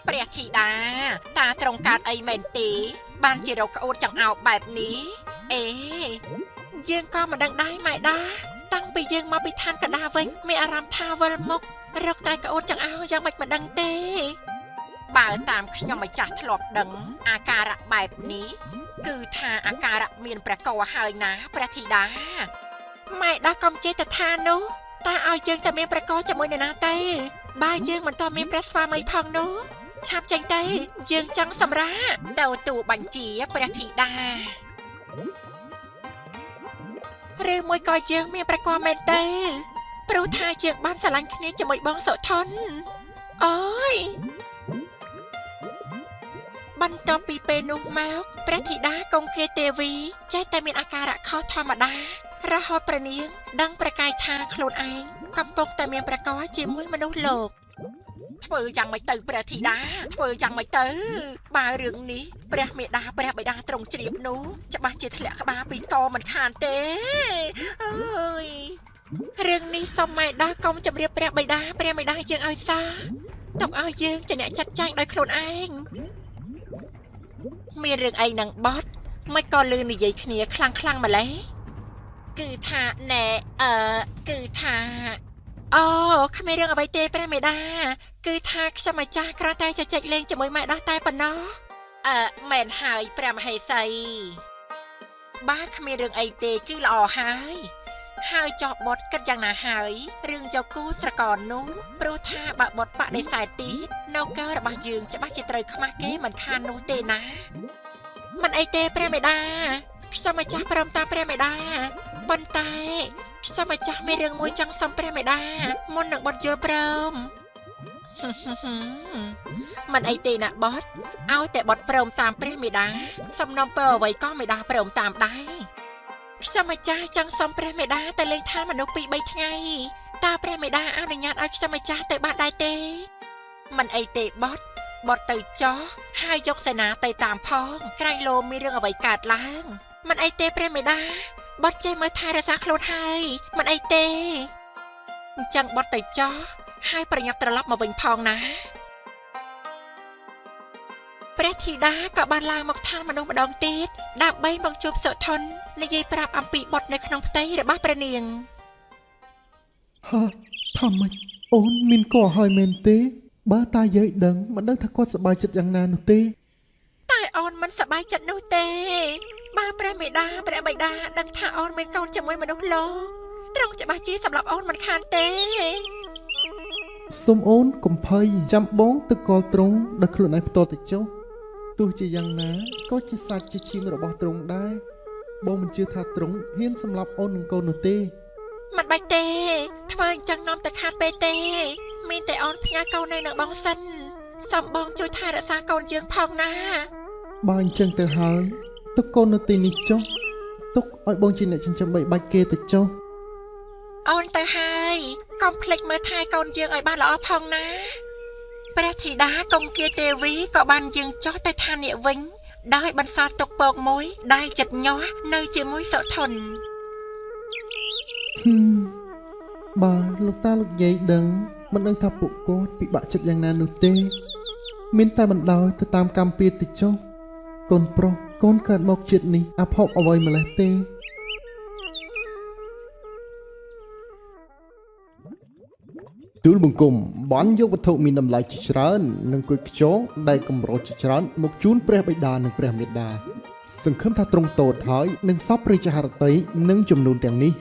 ព្រះធីតាតាត្រង់កើតអីមែនទេបានជារកក្អួតចង្អោបបែបនេះអេយើងក៏មិនដឹងដែរម៉ែដាតាំងពីយើងមកពីឋានកដាវិញមានអារម្មណ៍ថាវិលមករកតែក្អួតចង្អោបយ៉ាងមិនដឹងទេបើតាមខ្ញុំម្ចាស់ធ្លាប់ដឹងអាការៈបែបនេះគឺថាអាការៈមានព្រះកោហើយណាព្រះធីតាម៉ែដាកុំចេះតែថានោះតាឲ្យយើងតែមានព្រះកោជាមួយនរណាទេបើយើងមិនទាន់មានព្រះស្វាមីផងនោះឆាប់ចេញទៅយើងចង់សម្រាកទៅទូបញ្ជាព្រះធីតាឬមួយក៏យើងមានប្រកបមែនទេព្រោះថាយើងបានស្រឡាញ់គ្នាជាមួយបងសុថនអូយបន្ទាប់ពីពេលនោះមកព្រះធីតាកុងកេទេវីចេះតែមានអាការៈខុសធម្មតារហូតព្រះនាងដឹងប្រកាយថាខ្លួនឯងកំពុងតែមានប្រកបជាមួយមនុស្សលោកធ្វើយ៉ាងម៉េចទៅព្រះធីតាធ្វើយ៉ាងម៉េចទៅបើរឿងនេះព្រះមេដាព្រះបិតាទ្រង់ជ្រាបនោះច្បាស់ជាធ្លាក់ក្បាលពីកមិនខានទេអើយរឿងនេះសូមម៉ែដាកុំជម្រាបព្រះបិតាព្រះមេដាយើងឲ្យសាទុកឲ្យយើងជាអ្នកចាត់ចែងដោយខ្លួនឯងមានរឿងអីនឹងបត់មិនក៏លឺនិយាយគ្នាខ្លាំងម្ល៉េះគឺថាណែគឺថាអូគ្មានរឿងអ្វីទេព្រះមេដាគឺថាខ្ញុំម្ចាស់គ្រាន់តែជជែកលេងជាមួយម៉ែដាតែប៉ុណ្ណោះមែនហើយព្រះមហេសីបើគ្មានរឿងអីទេគឺល្អហើយចោះបត់គិតយ៉ាងណាហើយរឿងយកគូស្រករនោះព្រោះថាបើបត់បដិសេធទៀតនៅកើរបស់យើងច្បាស់ជាត្រូវខ្មាស់គេមិនខាននោះទេណាមិនអីទេព្រះមេដាខ្ញុំម្ចាស់ព្រមតាមព្រះមេដាប៉ុន្តែខ្ញុំម្ចាស់មានរឿងមួយចង់សុំព្រះមេដាមុននឹងបត់យល់ព្រមមិនអីទេណាបត់ឲ្យតែបត់ព្រមតាមព្រះមេដាសំណុំពើអ្វីក៏មេដាព្រមតាមដែរខ្ញុំម្ចាស់ចង់សុំព្រះមេដាទៅលេងឋានមនុស្ស 2-3 ថ្ងៃតើព្រះមេដាអនុញ្ញាតឲ្យខ្ញុំម្ចាស់ទៅបានដែរទេមិនអីទេបត់ទៅចោះហើយយកសេនាទៅតាមផងក្រែងលោមានរឿងអ្វីកើតឡើងមិនអីទេព្រះមេដាបត់ចេះមើលថែរក្សាខ្លួនហើយមិនអីទេអញ្ចឹងបត់ទៅចោះហើយប្រញាប់ត្រឡប់មកវិញផងណាព្រះធីតាក៏បានឡើងមកឋានមនុស្សម្ដងទៀតដើម្បីមកជួបសុថននិយាយប្រាប់អំពីបត់នៅក្នុងផ្ទៃរបស់ព្រះនាងថាម៉េចអូនមានកហើយមែនទេបើតាយាយដឹងមិនដឹងថាគាត់សប្បាយចិត្តយ៉ាងណានោះទេតែអូនមិនសប្បាយចិត្តនោះទេបើព្រះមេដាព្រះបិតាដឹងថាអូនមានកូនជាមួយមនុស្សលោកត្រង់ច្បាស់ជាសម្រាប់អូនមិនខានទេសូមអូនកុំភ័យចាំបងទឹកកលត្រង់ដល់ខ្លួនឯងផ្ទាល់ទៅចុះទោះជាយ៉ាងណាក៏ជាសាច់ជាឈាមរបស់ត្រង់ដែរបងមិនជឿថាត្រង់ហ៊ានសម្លាប់អូននឹងកូននោះទេមិនបាច់ទេធ្វើអញ្ចឹងនាំតែខាតពេកទេមានតែអូនផ្ញើកូននៅនឹងបងសិនសំបងជួយថែរក្សាកូនយើងផងណាបើអញ្ចឹងទៅហើយទុកកូននៅទីនេះចុះទុកឲ្យបងជាអ្នកចិញ្ចឹមបីបាច់គេទៅចុះអូនទៅហើយកុំភ្លេចមើលថែកូនយើងឲ្យបានល្អផងណាព្រះធីតាកុំគៀទេវីក៏បានយើងចុះទៅឋាននេះវិញដោយបន្សល់ទុកពកមួយដែលចិត្តញាស់នៅជាមួយសុថនបើលោកតាលោកយាយដឹងមិនដឹងថាពួកគាត់ពិបាកចិត្តយ៉ាងណានោះទេមានតែបណ្ដោយទៅតាមកម្មពៀទៅចុះកូនប្រុសកូនកើតមកជាតិនេះអភ័ព្វអ្វីម្លេះទេទូលបង្គំបានយកវត្ថុមានតម្លៃជាច្រើននិងគុយខ្យងដែលកម្រោចជាច្រើនមកជូនព្រះបិតានិងព្រះមេដាសង្ឃឹមថាទ្រង់តូចហើយនឹងសពរាជហឫទ័យនិងចំនួនទាំងនេះ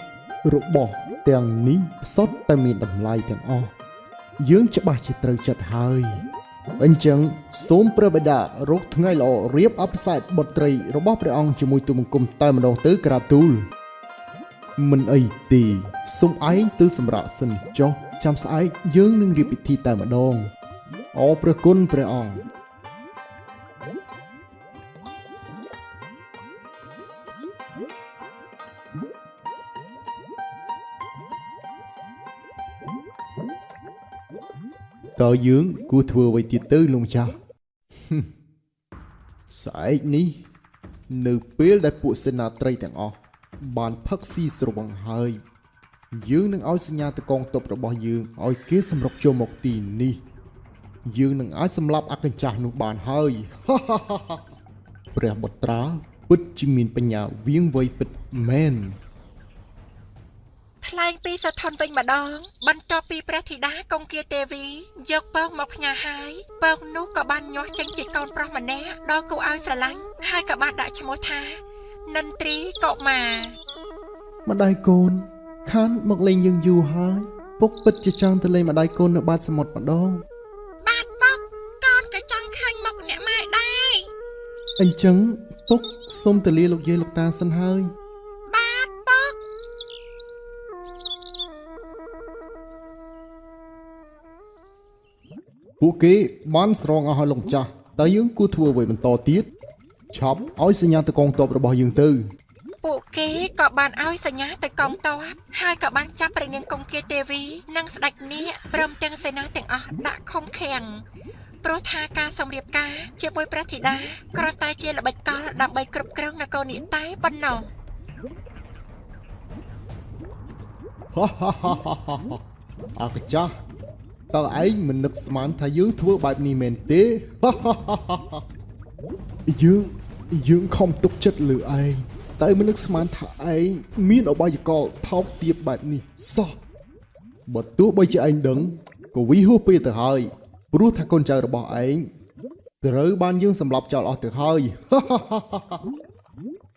របស់ទាំងនេះសុទ្ធតែមានតម្លៃទាំងអស់យើងច្បាស់ជាត្រូវចិត្តហើយអញ្ចឹងសូមព្រះបិតារកថ្ងៃល្អរៀបអភិសេកបុត្រីរបស់ព្រះអង្គជាមួយទូលបង្គំតែម្ដងទៅក្រាបទូលមិនអីទេសូមឯងទៅសម្រាប់សិនចុះចាំស្អែកយើងនឹងរៀបពិធីតែម្ដងអរព្រះគុណព្រះអង្គតើយើងគួរធ្វើអ្វីទៀតទៅលោកម្ចាស់ស្អែកនេះនៅពេលដែលពួកសេនាត្រីទាំងអស់បានផឹកស៊ីស្រវឹងហើយ យើងនឹងឲ្យសញ្ញាទៅកងទ័ពរបស់យើងឲ្យគេសម្រុកចូលមកទីនេះយើងនឹងអាចសម្លាប់អកញ្ចាស់នោះបានហើយ ព្រះបុត្រាពិតជាមានបញ្ញាវាងវៃពិតមែន ថ្លែងពីសធនវិញម្ដងបន្ទាប់ពីព្រះធីតាកុងគាទេវីយកពងមកផ្ញើហើយពងនោះក៏បានញាស់ចេញជាកូនប្រុសម្នាក់ដ៏គួរឲ្យស្រឡាញ់ហើយក៏បានដាក់ឈ្មោះថានិន្ទ្រីកុមារ ម្ដាយកូនខានមកលេងយើងយូរហើយពុកពិតជាចង់ទៅលេងម្ដាយកូននៅបាតសមុទ្រម្ដង បាទពុកកូនក៏ចង់ឃើញមុខអ្នកម៉ែដែរ អញ្ចឹងពុកសូមទៅលាលោកយាយលោកតាសិនហើយ បាទពុក ពួកគេបានស្រង់អស់ឲ្យលោកម្ចាស់តើយើងគួរធ្វើអ្វីបន្តទៀតឆាប់ឲ្យសញ្ញាទៅកងទ័ពរបស់យើងទៅ ពួកគេក៏បានឲ្យសញ្ញាទៅកងទ័ពហើយក៏បានចាប់ព្រះនាងកុងគាទេវីនិងស្ដេចនាគព្រមទាំងសេនាទាំងអស់ដាក់ឃុំឃាំងព្រោះថាការសម្រៀបការជាមួយព្រះធីតាគ្រាន់តែជាល្បិចកលដើម្បីគ្រប់គ្រងនគរនេះតែប៉ុណ្ណោះ អកចាស់តើឯងមិននឹកស្មានថាយើងធ្វើបែបនេះមែនទេ យើងខំទុកចិត្តលើឯងតែមិននឹកស្មានថាឯងមានអបាយកលថោកទាបបែបនេះសោះបើទោះបីជាឯងដឹងក៏វិហោះពេលទៅហើយព្រោះថាកូនចៅរបស់ឯងត្រូវបានយើងសម្លាប់ចោលអស់ទៅហើយ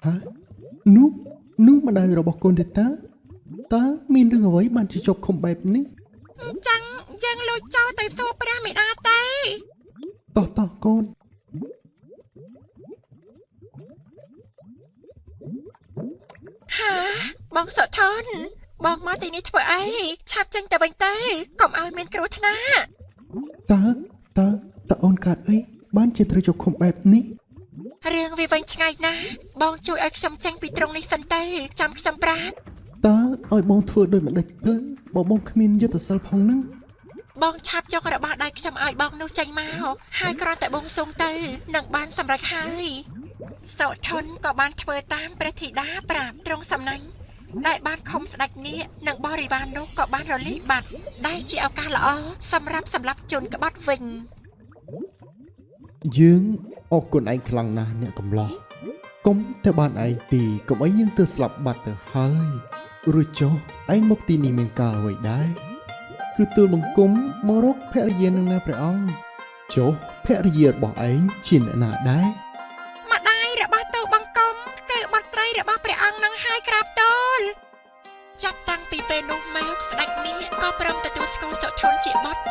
ហ៎នោះម្ដាយរបស់កូនទេតាតើមានរឿងអ្វីបានជាជាប់ឃុំបែបនេះ អញ្ចឹងយើងលួចចោលទៅសួរព្រះមេដាទេ តោះកូន ហាបងសុធនបងមកទីនេះធ្វើអីឆាប់ចេញទៅវិញទៅកុំឲ្យមានគ្រោះថ្នាក់ តើអូនកាត់អីបានជាត្រូវជាប់ឃុំបែបនេះ រឿងវាវែងឆ្ងាយណាស់បងជួយឲ្យខ្ញុំចេញពីត្រង់នេះសិនទៅចាំខ្ញុំប្រាប់ តើឲ្យបងធ្វើដូចម្ដេចទៅបើបងគ្មានយុទ្ធសាស្ត្រផងហ្នឹង បងឆាប់យករបស់ដៃខ្ញុំឲ្យបងនោះចេញមកហើយគ្រាន់តែបងសុំទៅនឹងបានសម្រេចហើយសុធនក៏បានធ្វើតាមព្រះធីតាប្រាប់ត្រង់សំណាញ់ដែលបានខំស្ដេចនាគនិងបរិវារនោះក៏បានរលីកបាត់ដែលជាឱកាសល្អសម្រាប់សម្លាប់ជនក្បត់វិញ យើងអរគុណឯងខ្លាំងណាស់អ្នកកំឡោះកុំតែបានឯងទីកុំអីយើងទៅស្លាប់បាត់ទៅហើយរួចចុះឯងមកទីនេះមានការអ្វីដែរគឺទូលបង្គំមករកភរិយានឹងណាព្រះអង្គចុះភរិយារបស់ឯងជាអ្នកណាដែរ ម្ដាយរបស់ទូលបង្គំគឺបុត្រីរបស់ព្រះអង្គនឹងហើយក្រាបទូលចាប់តាំងពីពេលនោះមកស្ដេចនាគក៏ព្រមទទួលស្គាល់សុធនជាបុត្រ